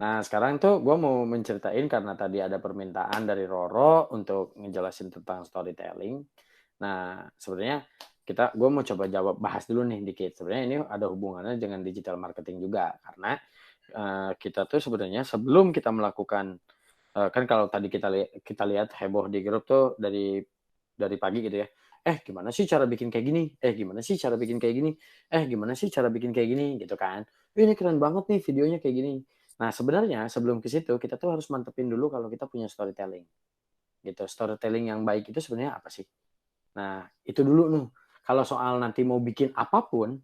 Nah, sekarang tuh gue mau menceritain karena tadi ada permintaan dari Roro untuk ngejelasin tentang storytelling. Nah, sebenarnya gue mau coba jawab bahas dulu nih dikit. Sebenarnya ini ada hubungannya dengan digital marketing juga karena kita tuh sebenarnya sebelum kita melakukan kan kalau tadi kita lihat heboh di grup tuh dari pagi gitu ya. Gimana sih cara bikin kayak gini? Gimana sih cara bikin kayak gini? Gimana sih cara bikin kayak gini? Gitu kan. Ini keren banget nih videonya kayak gini. Nah, sebenarnya sebelum ke situ kita tuh harus mantepin dulu kalau kita punya storytelling. Gitu. Storytelling yang baik itu sebenarnya apa sih? Nah, itu dulu nih. Kalau soal nanti mau bikin apapun,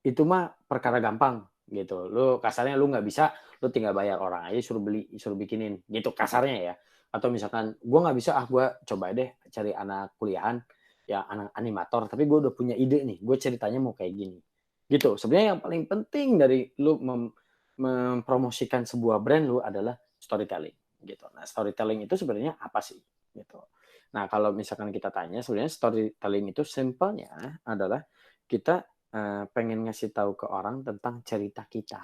itu mah perkara gampang gitu. Lu kasarnya lu nggak bisa, lu tinggal bayar orang aja suruh beli, suruh bikinin gitu kasarnya ya. Atau misalkan gue nggak bisa, gue coba deh cari anak kuliahan ya, anak animator, tapi gue udah punya ide nih, gue ceritanya mau kayak gini gitu. Sebenarnya yang paling penting dari lu mempromosikan sebuah brand lu adalah storytelling gitu. Nah, storytelling itu sebenarnya apa sih gitu. Nah, kalau misalkan kita tanya, sebenarnya storytelling itu simpelnya adalah kita pengen ngasih tahu ke orang tentang cerita kita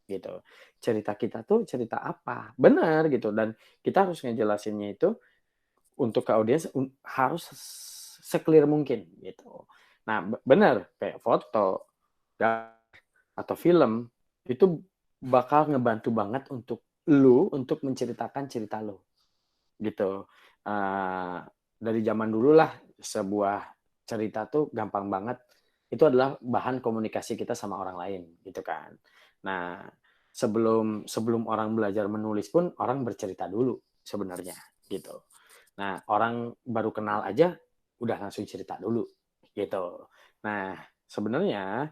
gitu. Cerita kita tuh cerita apa? Benar gitu, dan kita harus ngejelasinnya itu untuk ke audiens harus se-clear mungkin gitu. Nah, benar kayak foto atau film itu bakal ngebantu banget untuk lu untuk menceritakan cerita lu gitu. Dari zaman dulu lah sebuah cerita tuh gampang banget. Itu adalah bahan komunikasi kita sama orang lain gitu kan. Nah, sebelum sebelum orang belajar menulis pun orang bercerita dulu sebenarnya gitu. Nah, orang baru kenal aja udah langsung cerita dulu gitu. Nah, sebenarnya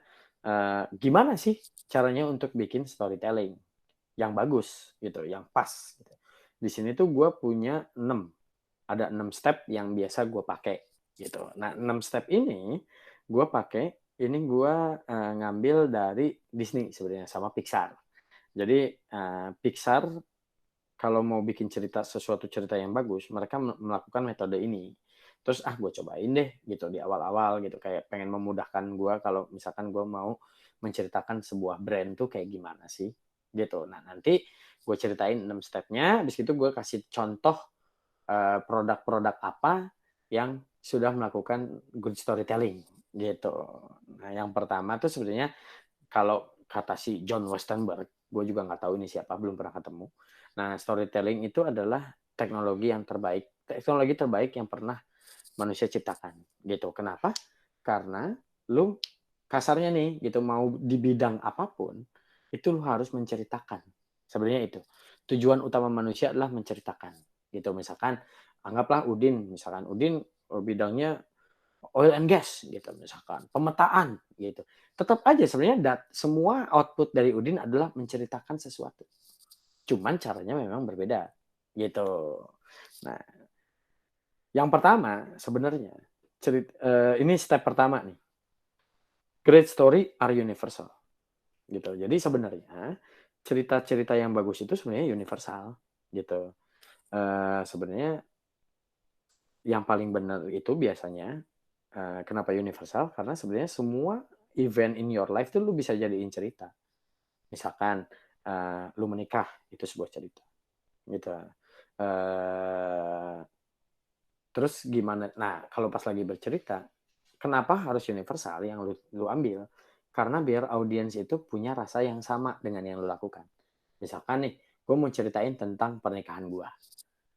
gimana sih caranya untuk bikin storytelling yang bagus gitu, yang pas gitu. Di sini tuh gue punya 6 step yang biasa gue pakai gitu. Nah, 6 step ini gue pakai, ini gue ngambil dari Disney sebenarnya sama Pixar. Jadi Pixar kalau mau bikin sesuatu cerita yang bagus, mereka melakukan metode ini. Terus gue cobain deh gitu di awal-awal gitu, kayak pengen memudahkan gue kalau misalkan gue mau menceritakan sebuah brand tuh kayak gimana sih gitu. Nah, nanti gue ceritain 6 stepnya, habis itu gue kasih contoh produk-produk apa yang sudah melakukan good storytelling gitu. Nah, yang pertama tuh sebenarnya kalau kata si John Westenberg, gue juga nggak tahu ini siapa, belum pernah ketemu. Nah, storytelling itu adalah teknologi terbaik yang pernah manusia ciptakan gitu. Kenapa? Karena lu kasarnya nih gitu, mau di bidang apapun itu lu harus menceritakan. Sebenarnya itu tujuan utama manusia adalah menceritakan gitu. Misalkan anggaplah Udin bidangnya oil and gas gitu, misalkan pemetaan gitu, tetap aja sebenarnya semua output dari Udin adalah menceritakan sesuatu, cuman caranya memang berbeda gitu. Nah, yang pertama sebenarnya ini step pertama nih, great story are universal gitu. Jadi sebenarnya cerita-cerita yang bagus itu sebenarnya universal gitu. Sebenarnya yang paling benar itu biasanya, kenapa universal? Karena sebenarnya semua event in your life tuh lu bisa jadiin cerita. Misalkan lu menikah, itu sebuah cerita. Gitu. Uh, Terus gimana? Nah, kalau pas lagi bercerita, kenapa harus universal yang lu ambil? Karena biar audiens itu punya rasa yang sama dengan yang lu lakukan. Misalkan nih, gue mau ceritain tentang pernikahan gue.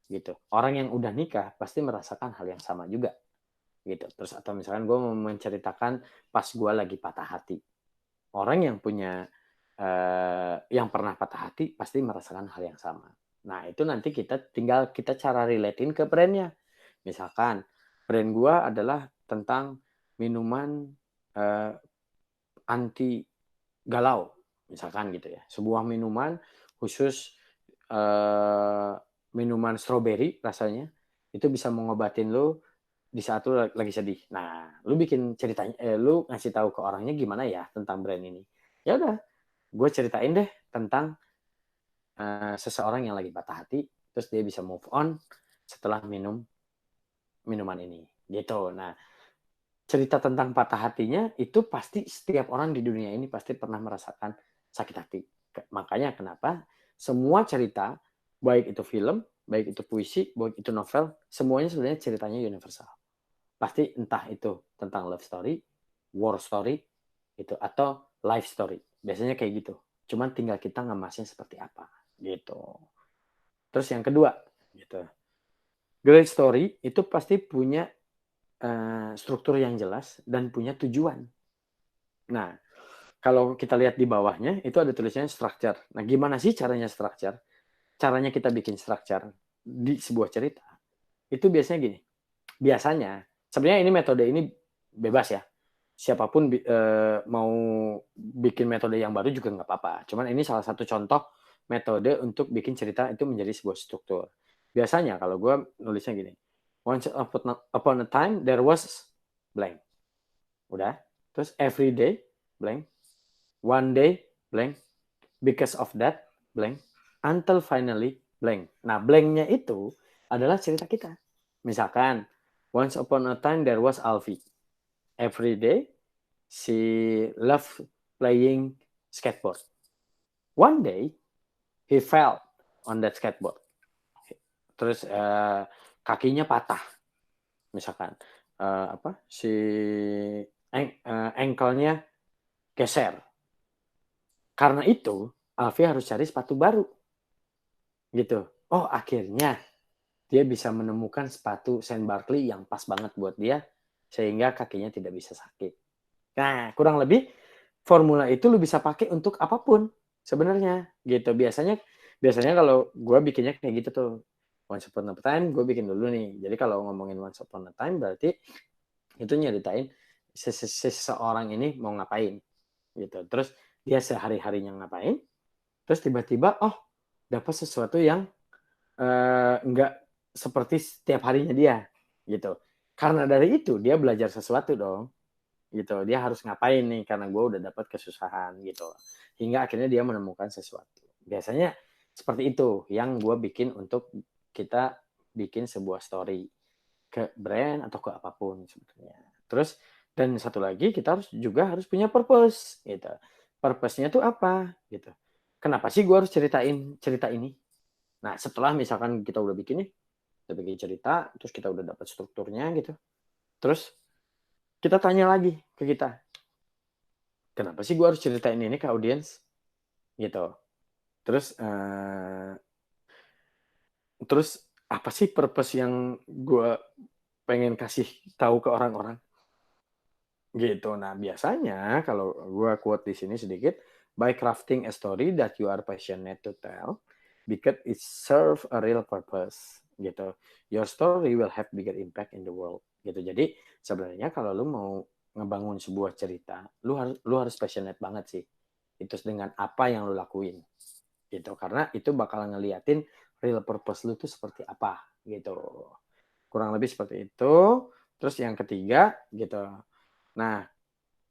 Gitu. Orang yang udah nikah pasti merasakan hal yang sama juga gitu. Terus atau misalkan gue mau menceritakan pas gue lagi patah hati, orang yang punya yang pernah patah hati pasti merasakan hal yang sama. Nah, itu nanti kita cara relatein ke brandnya. Misalkan brand gue adalah tentang minuman eh, anti galau, misalkan gitu ya, sebuah minuman khusus, eh, minuman strawberry rasanya itu bisa mengobatin lo di saat lu lagi sedih. Nah, lu bikin ceritanya, lu ngasih tahu ke orangnya gimana ya tentang brand ini. Ya udah, gue ceritain deh tentang seseorang yang lagi patah hati, terus dia bisa move on setelah minum minuman ini. Gitu. Nah, cerita tentang patah hatinya itu pasti setiap orang di dunia ini pasti pernah merasakan sakit hati. Makanya kenapa semua cerita, baik itu film, baik itu puisi, baik itu novel, semuanya sebenarnya ceritanya universal. Pasti entah itu tentang love story, war story, gitu, atau life story. Biasanya kayak gitu. Cuman tinggal kita ngemasnya seperti apa, gitu. Terus yang kedua, gitu. Great story itu pasti punya struktur yang jelas dan punya tujuan. Nah, kalau kita lihat di bawahnya, itu ada tulisannya structure. Nah, gimana sih caranya structure? Caranya kita bikin structure di sebuah cerita, itu biasanya gini. Biasanya, sebenarnya ini metode ini bebas ya. Siapapun mau bikin metode yang baru juga nggak apa-apa. Cuman ini salah satu contoh metode untuk bikin cerita itu menjadi sebuah struktur. Biasanya kalau gue nulisnya gini. Once upon a time, there was blank. Udah. Terus every day, blank. One day, blank. Because of that, blank. Until finally, blank. Nah, blanknya itu adalah cerita kita. Misalkan, once upon a time there was Alfie. Every day, she loved playing skateboard. One day, he fell on that skateboard. Terus kakinya patah, misalkan. Si ankle-nya geser. Karena itu, Alfie harus cari sepatu baru. Gitu. Oh, akhirnya dia bisa menemukan sepatu Saint Barkley yang pas banget buat dia, sehingga kakinya tidak bisa sakit. Nah, kurang lebih formula itu lu bisa pakai untuk apapun sebenarnya gitu. Biasanya kalau gue bikinnya kayak gitu tuh. Once upon a time gue bikin dulu nih. Jadi kalau ngomongin once upon a time berarti itu nyeritain seseorang ini mau ngapain gitu. Terus dia sehari-harinya ngapain. Terus tiba-tiba dapat sesuatu yang nggak seperti setiap harinya dia gitu. Karena dari itu dia belajar sesuatu dong gitu. Dia harus ngapain nih karena gue udah dapat kesusahan gitu. Hingga akhirnya dia menemukan sesuatu. Biasanya seperti itu yang gue bikin untuk kita bikin sebuah story ke brand atau ke apapun sebetulnya. Terus dan satu lagi kita harus punya purpose gitu. Purpose-nya tuh apa gitu. Kenapa sih gue harus ceritain cerita ini? Nah, setelah misalkan kita udah bikin nih, kita bikin cerita, terus kita udah dapat strukturnya gitu. Terus kita tanya lagi ke kita, kenapa sih gue harus ceritain ini ke audiens gitu. Terus apa sih purpose yang gue pengen kasih tahu ke orang-orang gitu. Nah, biasanya kalau gue quote di sini sedikit, by crafting a story that you are passionate to tell because it serve a real purpose gitu, your story will have bigger impact in the world gitu. Jadi sebenarnya kalau lu mau ngebangun sebuah cerita, lu harus passionate banget sih itu dengan apa yang lu lakuin gitu, karena itu bakal ngeliatin real purpose lu tuh seperti apa gitu, kurang lebih seperti itu. Terus yang ketiga gitu, nah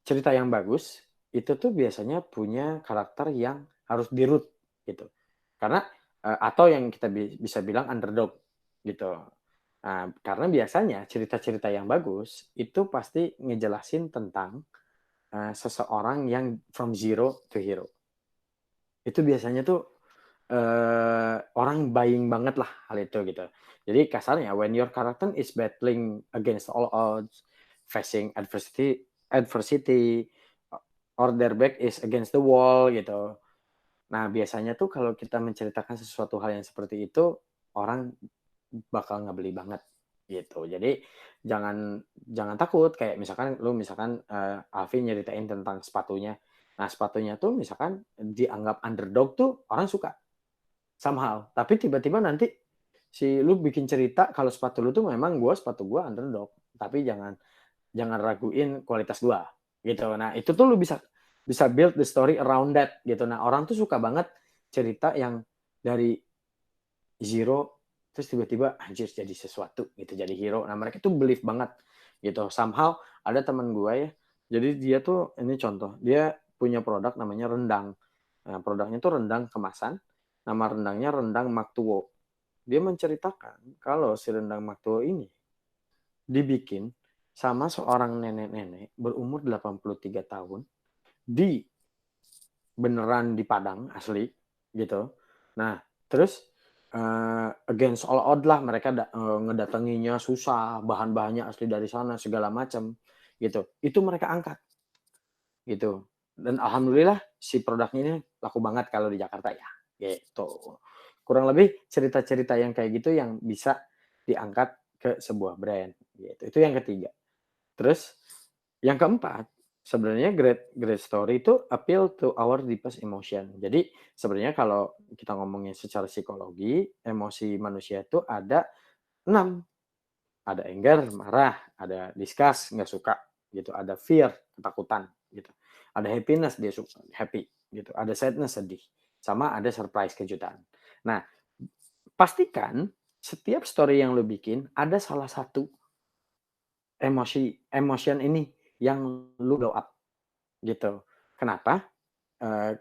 cerita yang bagus itu tuh biasanya punya karakter yang harus dirut gitu, karena atau yang kita bisa bilang underdog gitu. Nah, karena biasanya cerita-cerita yang bagus itu pasti ngejelasin tentang seseorang yang from zero to hero. Itu biasanya tuh orang buying banget lah hal itu gitu. Jadi kasarnya when your character is battling against all odds, facing adversity, or their back is against the wall gitu. Nah, biasanya tuh kalau kita menceritakan sesuatu hal yang seperti itu, orang bakal ngebeli banget gitu. Jadi jangan jangan takut, kayak misalkan Alvin nyeritain tentang sepatunya. Nah, sepatunya tuh misalkan dianggap underdog tuh orang suka somehow. Tapi tiba-tiba nanti lu bikin cerita kalau sepatu gua underdog, tapi jangan jangan raguin kualitas gua gitu. Nah, itu tuh lu bisa bisa build the story around that gitu. Nah, orang tuh suka banget cerita yang dari zero terus tiba-tiba anjir jadi sesuatu gitu, jadi hero. Nah, mereka tuh believe banget gitu. Somehow ada teman gua ya. Jadi dia tuh ini contoh, dia punya produk namanya rendang. Nah, produknya tuh rendang kemasan. Nama rendangnya rendang Maktuwo. Dia menceritakan kalau si rendang Maktuwo ini dibikin sama seorang nenek-nenek berumur 83 tahun di beneran di Padang asli gitu. Nah, terus against all odd lah mereka ngedatanginya susah, bahan-bahannya asli dari sana segala macam gitu. Itu mereka angkat gitu. Dan alhamdulillah si produknya ini laku banget kalau di Jakarta ya. Gitu. Kurang lebih cerita-cerita yang kayak gitu yang bisa diangkat ke sebuah brand gitu. Itu yang ketiga. Terus yang keempat, sebenarnya great great story itu appeal to our deepest emotion. Jadi sebenarnya kalau kita ngomongin secara psikologi, emosi manusia itu ada 6. Ada anger, marah, ada disgust, nggak suka, gitu. Ada fear, ketakutan, gitu. Ada happiness, dia suka, happy, gitu. Ada sadness, sedih. Sama ada surprise, kejutan. Nah, pastikan setiap story yang lo bikin ada salah satu emotion ini yang lu blow up, gitu. Kenapa?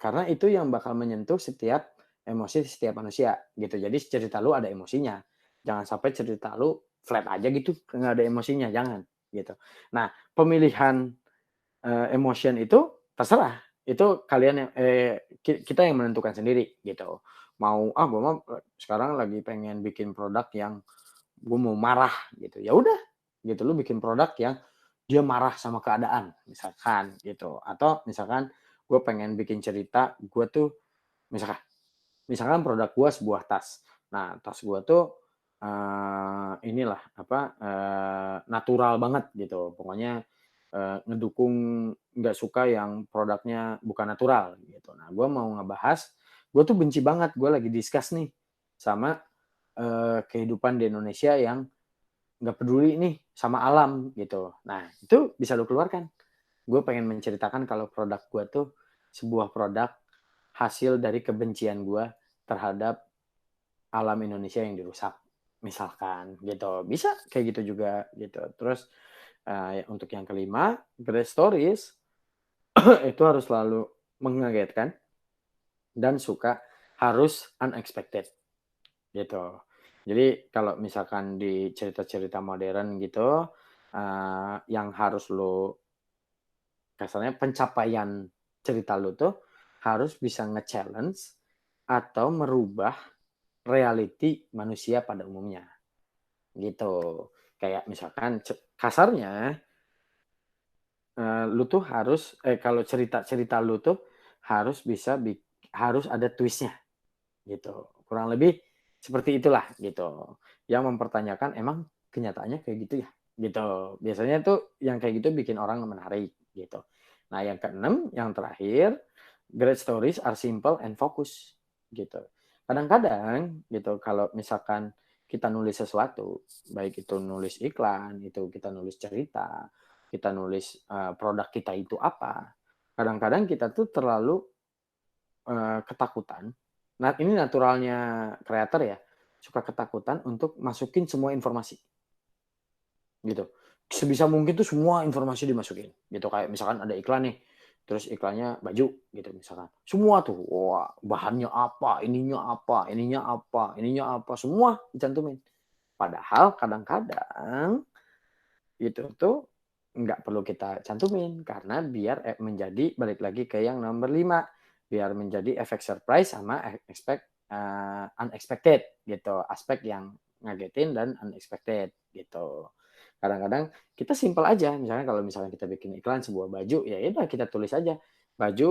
Karena itu yang bakal menyentuh setiap emosi setiap manusia gitu. Jadi cerita lu ada emosinya. Jangan sampai cerita lu flat aja gitu, nggak ada emosinya, jangan gitu. Nah, pemilihan emotion itu terserah. Itu kalian yang kita yang menentukan sendiri gitu. Mau gue mau sekarang lagi pengen bikin produk yang gue mau marah gitu. Ya udah gitu, lu bikin produk yang dia marah sama keadaan misalkan gitu. Atau misalkan gue pengen bikin cerita gue tuh misalkan misalkan produk gue sebuah tas. Nah, tas gue tuh inilah apa natural banget gitu. Pokoknya ngedukung nggak suka yang produknya bukan natural gitu. Nah, gue mau ngebahas, gue tuh benci banget, gue lagi discuss nih sama kehidupan di Indonesia yang nggak peduli nih sama alam gitu. Nah, itu bisa lo keluarkan. Gue pengen menceritakan kalau produk gue tuh sebuah produk hasil dari kebencian gue terhadap alam Indonesia yang dirusak. Misalkan gitu. Bisa kayak gitu juga gitu. Terus untuk yang kelima, great stories itu harus selalu mengagetkan dan suka harus unexpected gitu. Jadi kalau misalkan di cerita-cerita modern gitu, yang harus lo kasarnya pencapaian cerita lo tuh harus bisa nge-challenge atau merubah reality manusia pada umumnya gitu. Kayak misalkan kasarnya lu tuh harus kalau cerita-cerita lu tuh harus bisa harus ada twistnya gitu. Kurang lebih seperti itulah gitu. Yang mempertanyakan emang kenyataannya kayak gitu ya gitu. Biasanya tuh yang kayak gitu bikin orang menarik gitu. Nah, yang keenam, yang terakhir, great stories are simple and focus gitu. Kadang-kadang gitu kalau misalkan kita nulis sesuatu, baik itu nulis iklan, itu kita nulis cerita, kita nulis produk kita itu apa. Kadang-kadang kita tuh terlalu ketakutan. Nah, ini naturalnya kreator ya, suka ketakutan untuk masukin semua informasi. Gitu. Sebisa mungkin tuh semua informasi dimasukin. Gitu kayak misalkan ada iklan nih, terus iklannya baju gitu misalkan. Semua tuh, wah, bahannya apa, ininya apa, semua dicantumin. Padahal kadang-kadang itu tuh nggak perlu kita cantumin karena biar menjadi balik lagi ke yang nomor 5 biar menjadi efek surprise sama unexpected gitu aspek yang ngagetin dan unexpected gitu. Kadang-kadang kita simpel aja misalnya kalau misalnya kita bikin iklan sebuah baju ya udah kita tulis aja baju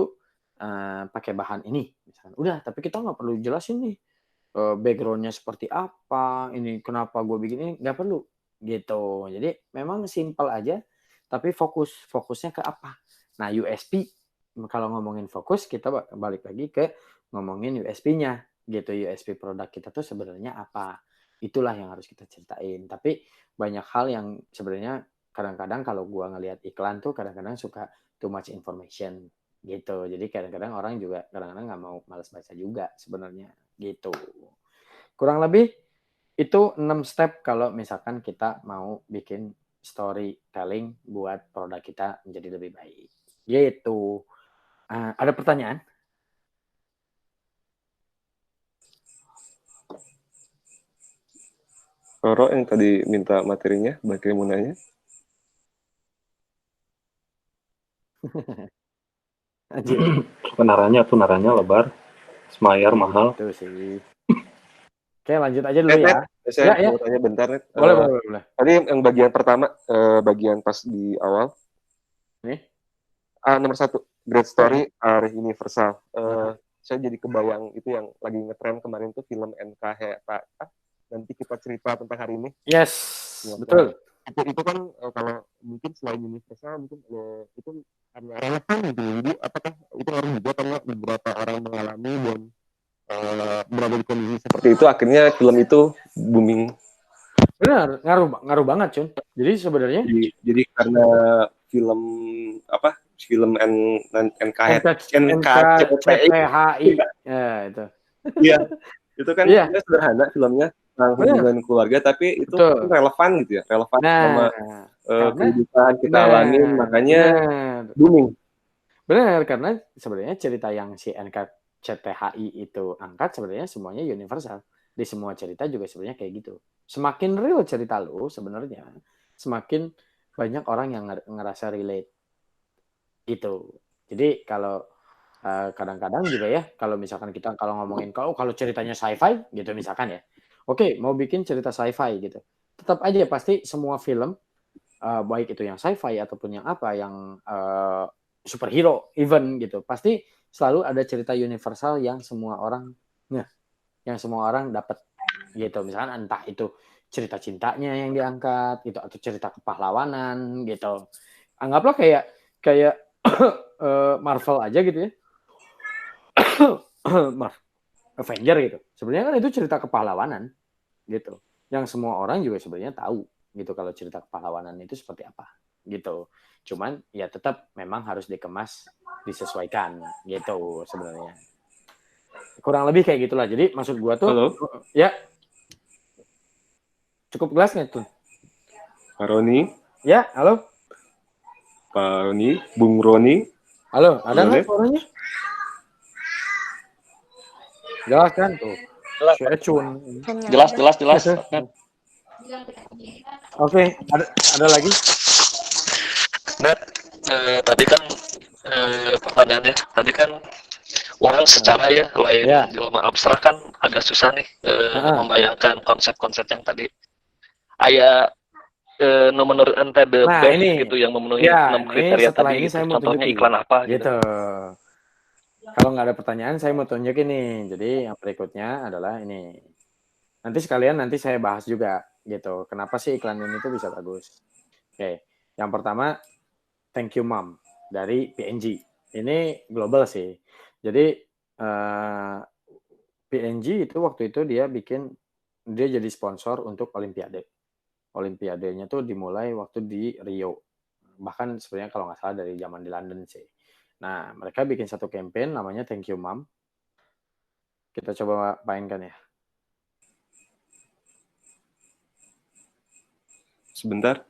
pakai bahan ini misalnya udah tapi kita nggak perlu jelasin nih backgroundnya seperti apa ini kenapa gue bikin ini nggak perlu gitu. Jadi memang simpel aja tapi fokusnya ke apa. Nah, USP kalau ngomongin fokus kita balik lagi ke ngomongin USP-nya gitu. USP produk kita tuh sebenarnya apa. Itulah yang harus kita ceritain. Tapi banyak hal yang sebenarnya kadang-kadang kalau gua ngelihat iklan tuh kadang-kadang suka too much information gitu. Jadi kadang-kadang orang juga kadang-kadang nggak mau malas baca juga sebenarnya gitu. Kurang lebih itu 6 step kalau misalkan kita mau bikin storytelling buat produk kita menjadi lebih baik. Gitu. Ada pertanyaan? Roro yang tadi minta materinya, bagi mau nanya. Anjir. Naranya tuh naranya lebar. Semayar mahal. Itu sih. Oke, lanjut aja dulu ya. Saya Ya. mau tanya bentar, Net. Boleh. Tadi yang bagian pertama, bagian pas di awal. Nih. Nomor 1, great story are universal. Saya jadi kebayang itu yang lagi ngetren kemarin tuh film NKCTHI. Nanti kita cerita tentang hari ini. Yes, ya, betul. Itu kan kalau mungkin selain universal, mungkin itu karena relevan gitu. Jadi apakah itu ngaruh juga karena beberapa orang mengalami dan berada di kondisi seperti itu, akhirnya film itu booming. Benar, ngaruh banget, Cun. Jadi sebenarnya jadi karena film NKCTHI ya itu. Iya, itu kan sederhana filmnya tentang hubungan keluarga, tapi itu kan relevan gitu ya, relevan sama kehidupan kita alamin, makanya booming. Benar, karena sebenarnya cerita yang si NKCTHI itu angkat sebenarnya semuanya universal. Di semua cerita juga sebenarnya kayak gitu. Semakin real cerita lu sebenarnya, semakin banyak orang yang ngerasa relate gitu. Jadi kalau kadang-kadang juga ya, kalau misalkan kita ngomongin kalau ceritanya sci-fi gitu misalkan ya, oke, mau bikin cerita sci-fi gitu, tetap aja pasti semua film baik itu yang sci-fi ataupun yang apa yang superhero even gitu, pasti selalu ada cerita universal yang semua orang dapat gitu. Misalkan entah itu cerita cintanya yang diangkat gitu atau cerita kepahlawanan gitu. Anggaplah kayak Marvel aja gitu ya. Avenger gitu. Sebenarnya kan itu cerita kepahlawanan gitu. Yang semua orang juga sebenarnya tahu gitu kalau cerita kepahlawanan itu seperti apa gitu. Cuman ya tetap memang harus dikemas, disesuaikan gitu sebenarnya. Kurang lebih kayak gitulah. Jadi maksud gua tuh halo. Ya. Cukup jelas nggak tuh? Pak Roni? Ya, halo? Pak Roni? Bung Roni? Halo, ada nggak suaranya? Jelas kan tuh? Jelas. Oke, ada lagi? Nah, tadi kan pertanyaannya, tadi kan orang secara lain jelema abstrak kan agak susah nih membayangkan konsep-konsep yang tadi. Aya menurut ente the best gitu yang memenuhi 6 kriteria tadi gitu. Contohnya iklan apa gitu. Kalau nggak ada pertanyaan, saya mau tunjukin nih. Jadi yang berikutnya adalah ini. Nanti saya bahas juga gitu. Kenapa sih iklan ini tuh bisa bagus? Oke, yang pertama Thank You Mom dari P&G. Ini global sih. Jadi P&G itu waktu itu dia jadi sponsor untuk Olimpiade. Olimpiadenya tuh dimulai waktu di Rio. Bahkan sebenarnya kalau nggak salah dari zaman di London sih. Nah, mereka bikin satu campaign namanya Thank You Mom. Kita coba mainkan ya. Sebentar.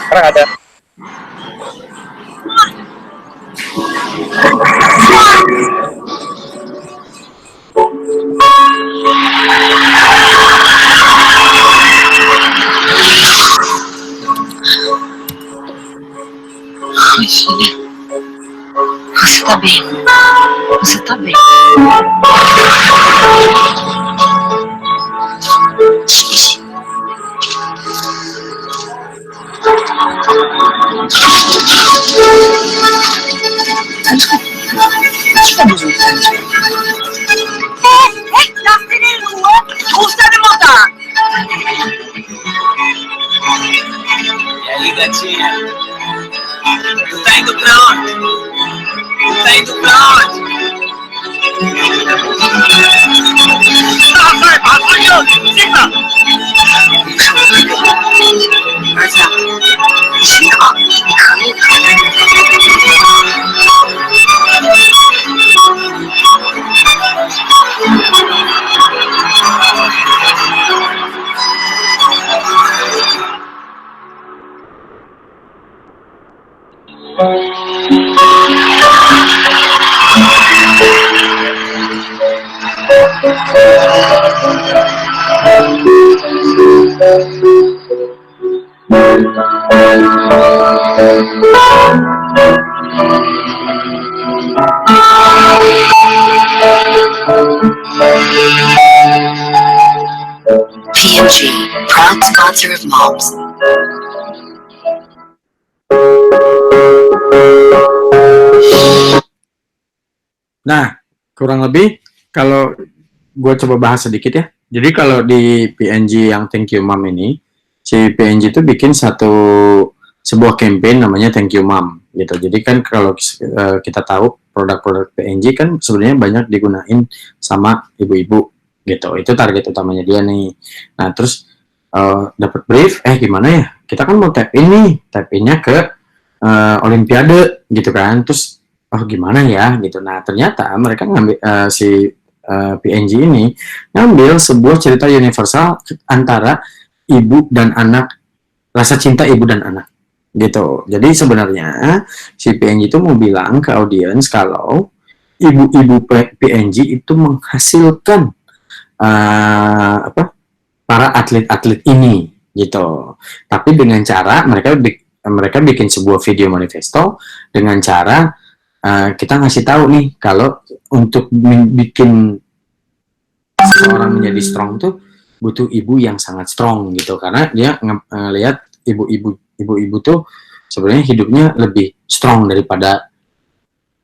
Sekarang ada. Você tá bem. Estamos juntos. Tá sereno, custa de montar. E aí, gatinha? Tu tá indo pra onde? P&G, proud sponsor of Moms. Nah, kurang lebih kalau gue coba bahas sedikit ya. Jadi kalau di P&G yang Thank You Mom ini, si P&G itu bikin sebuah campaign namanya Thank You Mom gitu. Jadi kan kalau kita tahu produk-produk P&G kan sebenarnya banyak digunain sama ibu-ibu gitu. Itu target utamanya dia nih. Nah, terus dapat brief, gimana ya? Kita kan mau tap in-nya ke Olimpiade gitu kan. Terus gimana ya gitu. Nah, ternyata mereka ngambil P&G ini ngambil sebuah cerita universal antara ibu dan anak, rasa cinta ibu dan anak gitu. Jadi sebenarnya si P&G itu mau bilang ke audiens kalau ibu-ibu P&G itu menghasilkan para atlet-atlet ini gitu. Tapi dengan cara mereka bikin sebuah video manifesto dengan cara kita ngasih tahu nih kalau untuk bikin seseorang menjadi strong tuh butuh ibu yang sangat strong gitu, karena dia ngelihat ibu-ibu tuh sebenarnya hidupnya lebih strong daripada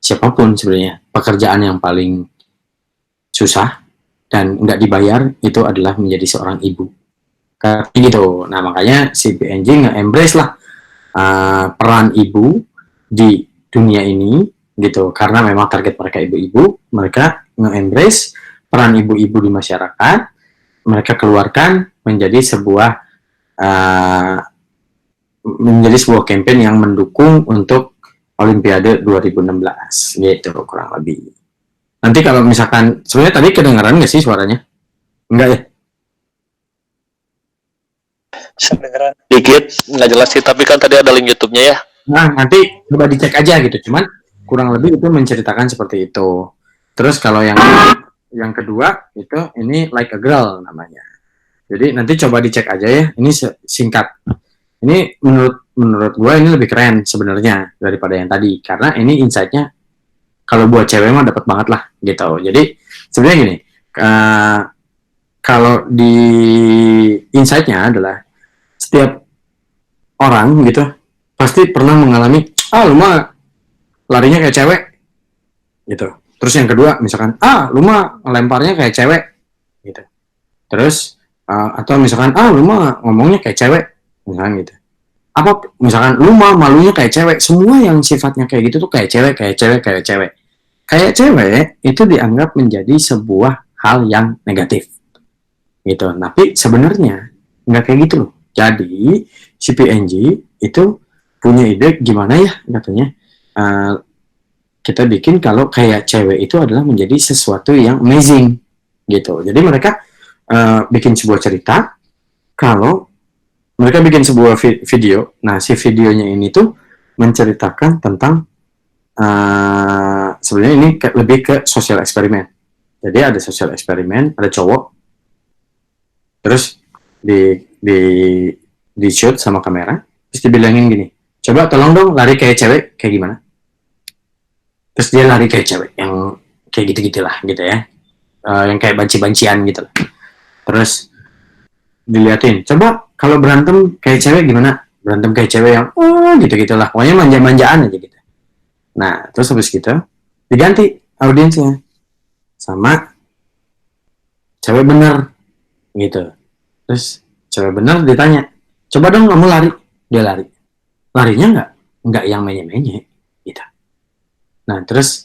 siapapun sebenarnya. Pekerjaan yang paling susah dan nggak dibayar itu adalah menjadi seorang ibu kayak gitu. Nah, makanya si P&G nge-embrace lah peran ibu di dunia ini gitu, karena memang target mereka ibu-ibu. Mereka nge-embrace peran ibu-ibu di masyarakat, mereka keluarkan menjadi sebuah campaign yang mendukung untuk Olimpiade 2016 gitu kurang lebih. Nanti kalau misalkan sebenarnya tadi kedengaran nggak sih suaranya? Enggak ya? Kedengaran dikit, nggak jelas sih, tapi kan tadi ada link YouTube-nya ya. Nah, nanti coba dicek aja gitu. Cuman kurang lebih itu menceritakan seperti itu. Terus kalau yang kedua itu ini Like a Girl namanya. Jadi nanti coba dicek aja ya. Ini singkat. Ini menurut gue ini lebih keren sebenarnya daripada yang tadi, karena ini insight-nya kalau buat cewek mah dapat banget lah gitu. Jadi sebenarnya gini, kalau di insight-nya adalah setiap orang gitu pasti pernah mengalami lu mah larinya kayak cewek gitu. Terus yang kedua misalkan lu mah lemparnya kayak cewek gitu. Terus atau misalkan lu mah ngomongnya kayak cewek misalkan gitu. Apa misalkan lu mah malunya kayak cewek. Semua yang sifatnya kayak gitu tuh kayak cewek. Kayak cewek itu dianggap menjadi sebuah hal yang negatif gitu. Tapi sebenarnya nggak kayak gitu loh. Jadi si P&G itu punya ide gimana ya katanya kita bikin kalau kayak cewek itu adalah menjadi sesuatu yang amazing gitu. Jadi mereka bikin sebuah cerita kalau mereka bikin sebuah video. Nah, si videonya ini tuh menceritakan tentang sebenarnya ini lebih ke sosial eksperimen. Jadi ada sosial eksperimen, ada cowok, terus di shoot sama kamera, terus dibilangin gini, coba tolong dong lari kayak cewek, kayak gimana? Terus dia lari kayak cewek, yang kayak gitu-gitulah gitu ya, yang kayak banci-bancian gitu. Terus diliatin, coba kalau berantem kayak cewek gimana? Berantem kayak cewek yang gitu-gitulah, pokoknya manja-manjaan aja gitu. Nah, terus habis gitu diganti audiensnya sama cewek bener gitu. Terus cewek bener ditanya, coba dong kamu lari. Dia lari, larinya nggak yang menye-menye gitu. Nah, terus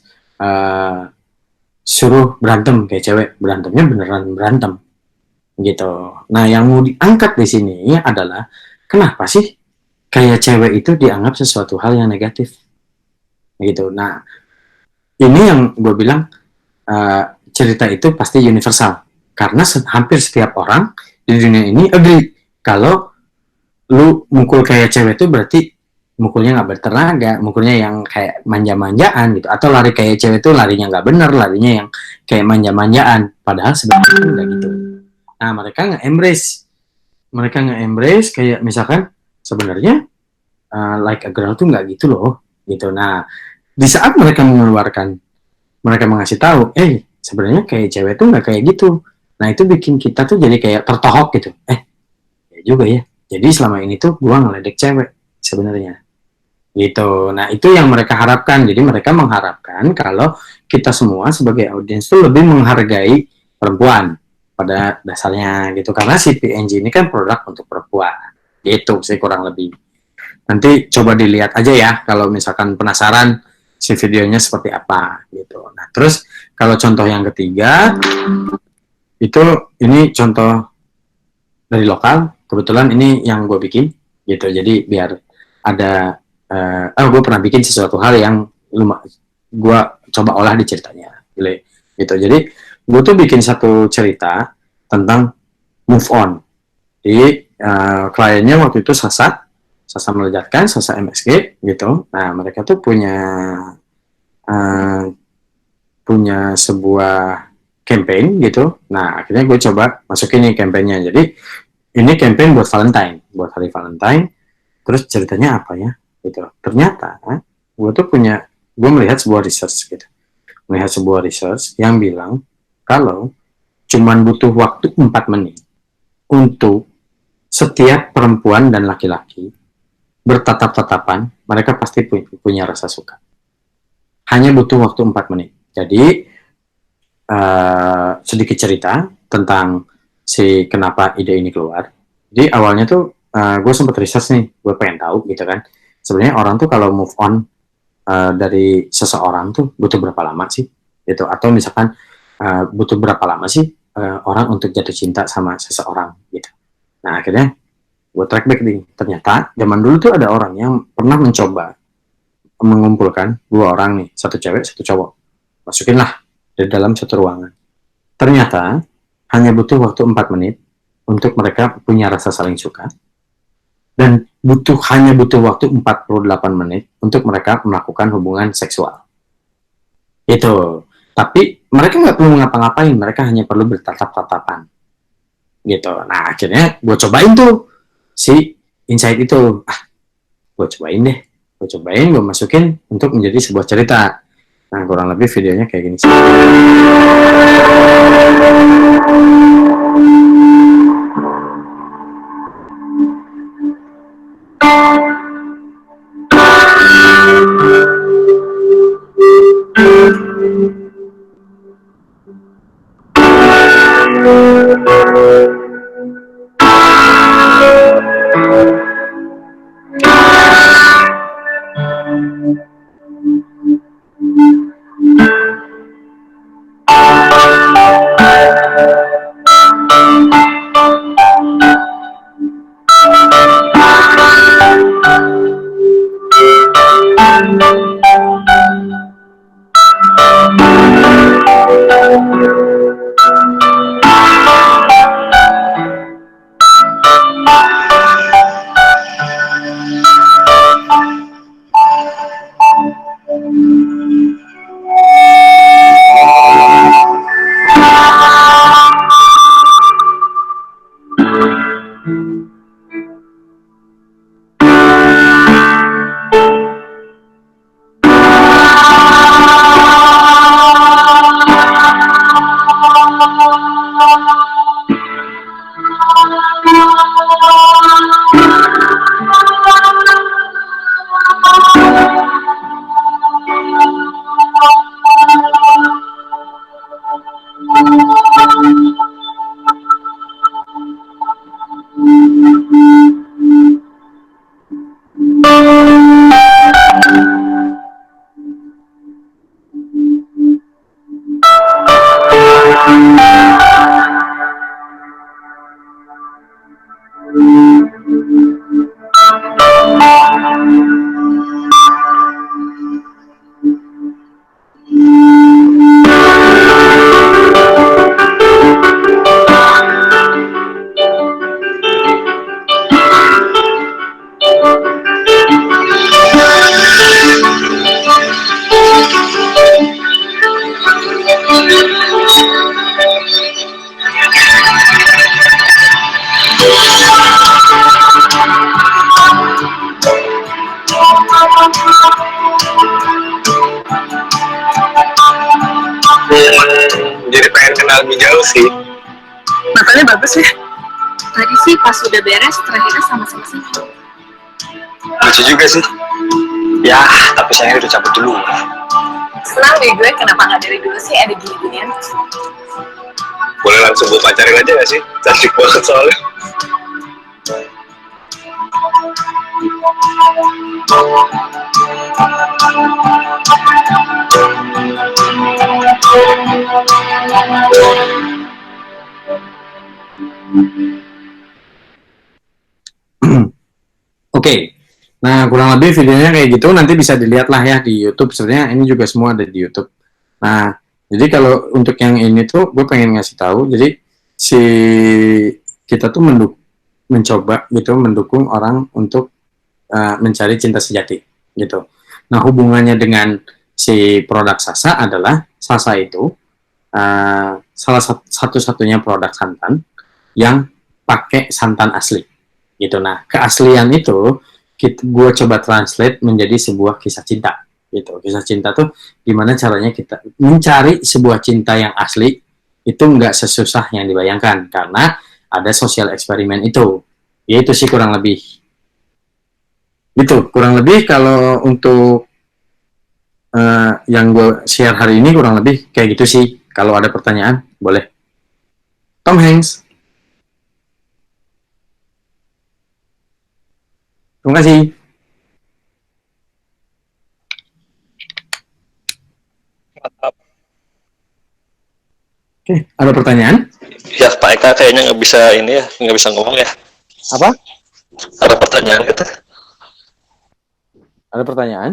suruh berantem kayak cewek, berantemnya beneran berantem gitu. Nah, yang mau diangkat di sini adalah kenapa sih kayak cewek itu dianggap sesuatu hal yang negatif gitu. Nah, ini yang gue bilang cerita itu pasti universal, karena hampir setiap orang di dunia ini agree kalau lu mukul kayak cewek itu berarti mukulnya nggak bertenaga, mukulnya yang kayak manja-manjaan gitu, atau lari kayak cewek tuh larinya nggak bener, larinya yang kayak manja-manjaan, padahal sebenarnya nggak gitu. Nah mereka nge-embrace kayak misalkan sebenarnya like a girl tuh nggak gitu loh, gitu. Nah di saat mereka mereka mengasih tahu, sebenarnya kayak cewek tuh nggak kayak gitu. Nah itu bikin kita tuh jadi kayak tertohok gitu. Ya juga ya. Jadi selama ini tuh gua ngeledek cewek sebenarnya. Gitu. Nah itu yang mereka harapkan. Jadi mereka mengharapkan kalau kita semua sebagai audiens tuh lebih menghargai perempuan pada dasarnya gitu. Karena si PNG ini kan produk untuk perempuan. Gitu sih kurang lebih. Nanti coba dilihat aja ya kalau misalkan penasaran si videonya seperti apa gitu. Nah terus kalau contoh yang ketiga itu ini contoh dari lokal, kebetulan ini yang gue bikin gitu. Jadi biar ada gue pernah bikin sesuatu hal yang gue coba olah di ceritanya gitu. Jadi gue tuh bikin satu cerita tentang move on. Jadi kliennya waktu itu Sasa melejatkan, Sasa MSG gitu. Nah mereka tuh punya sebuah campaign gitu. Nah akhirnya gue coba masukin nih campaignnya. Jadi ini campaign buat Valentine, buat hari Valentine. Terus ceritanya apa ya? Gitu. Ternyata gue melihat sebuah research gitu. Melihat sebuah research yang bilang kalau cuman butuh waktu 4 menit untuk setiap perempuan dan laki-laki bertatap-tatapan, mereka pasti punya rasa suka. Hanya butuh waktu 4 menit. Jadi sedikit cerita tentang si kenapa ide ini keluar. Jadi awalnya tuh gue sempat research nih, gue pengen tahu gitu kan. Sebenarnya orang tuh kalau move on dari seseorang tuh butuh berapa lama sih? Gitu. Atau misalkan butuh berapa lama sih orang untuk jatuh cinta sama seseorang gitu. Nah akhirnya gue track back nih. Ternyata zaman dulu tuh ada orang yang pernah mencoba mengumpulkan 2 orang nih, satu cewek, satu cowok. Masukinlah di dalam satu ruangan. Ternyata hanya butuh waktu 4 menit untuk mereka punya rasa saling suka. Dan hanya butuh waktu 48 menit untuk mereka melakukan hubungan seksual. Itu. Tapi mereka nggak perlu ngapa-ngapain, mereka hanya perlu bertatap-tatapan. Gitu. Nah akhirnya gue cobain tuh si insight itu. Gue cobain deh. Gue masukin untuk menjadi sebuah cerita. Nah kurang lebih videonya kayak gini sih. matanya bagus ya. Tadi sih pas udah beres terakhirnya sama-sama senyum. Lucu juga sih. Ya, tapi sayangnya udah cabut dulu. Senang deh gue, kenapa nggak dari dulu sih ada gini-ginian. Boleh langsung gue pacarin aja gak sih? Cantik banget soalnya. Oke. Nah, kurang lebih videonya kayak gitu, nanti bisa dilihat lah ya di YouTube. Sebenarnya ini juga semua ada di YouTube. Nah, jadi kalau untuk yang ini tuh, gue pengen ngasih tahu, jadi si kita tuh mencoba gitu, mendukung orang untuk mencari cinta sejati gitu. Nah, hubungannya dengan si produk Sasa adalah, Sasa itu salah satu-satunya produk santan yang pakai santan asli gitu. Nah, keaslian itu gue coba translate menjadi sebuah kisah cinta gitu. Kisah cinta tuh gimana caranya kita mencari sebuah cinta yang asli itu nggak sesusah yang dibayangkan, karena ada sosial eksperimen itu. Yaitu sih kurang lebih itu, kurang lebih kalau untuk yang gue share hari ini kurang lebih kayak gitu sih. Kalau ada pertanyaan boleh. Tom Hanks. Terima kasih. Oke, ada pertanyaan? Ya, Pak Eka kayaknya nggak bisa ini ya, nggak bisa ngomong ya. Apa? Ada pertanyaan gitu? Ada pertanyaan?